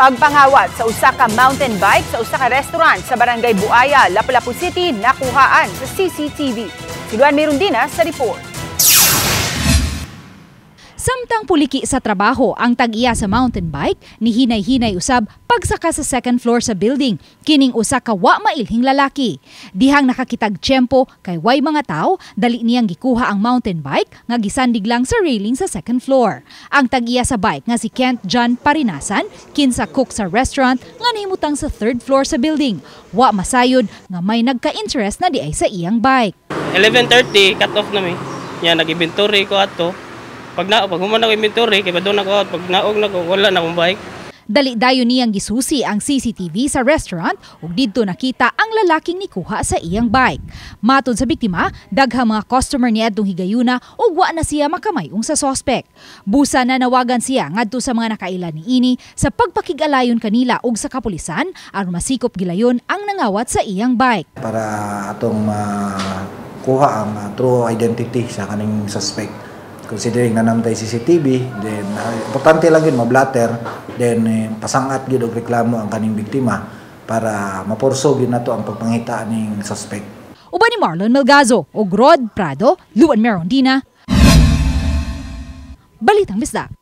Pagpangawat sa usa ka mountain bike sa usa ka restaurant sa Barangay Buaya, Lapu-Lapu City nakuhaan sa CCTV. Si Luan Mirundina sa report. Samtang puliki sa trabaho ang tag-iya sa mountain bike, ni hinay-hinay usab pagsaka sa second floor sa building, kining usa ka wa mailhing lalaki. Dihang nakakitag tiyempo kay way mga tao, dali niyang gikuha ang mountain bike nga gisandig lang sa railing sa second floor. Ang tag-iya sa bike nga si Kent John Parinasan, kinsa cook sa restaurant nga nahimutang sa third floor sa building. Wa masayod nga may nagka-interest na di ay sa iyang bike. 11:30 cut off na mi. Nya nag-inventory ko ato. Pag human ako inventory, kaya doon ako, pag naog na ko, wala na akong bike. Dali-dayo niyang gisusi ang CCTV sa restaurant ug didto nakita ang lalaking nikuha sa iyang bike. Matod sa biktima, daghang mga customer ni adtong higayuna ug wa na siya makamayong sa suspect. Busa na nawagan siya ngadto sa mga nakaila niini sa pagpakig-alayon kanila ug sa kapulisan aron masikop gilayon ang nangawat sa iyang bike. Para atong kuha ang true identity sa kaning suspect. Considering na naman tayo CCTV, then importante lang yun, mablatter, then pasangat yun o reklamo ang kaning biktima para maporsog yun na to ang pagpangita ng suspect. Uban ni Marlon Melgazo o Rod Prado, Luan Mirundina, Balitang Bisdak.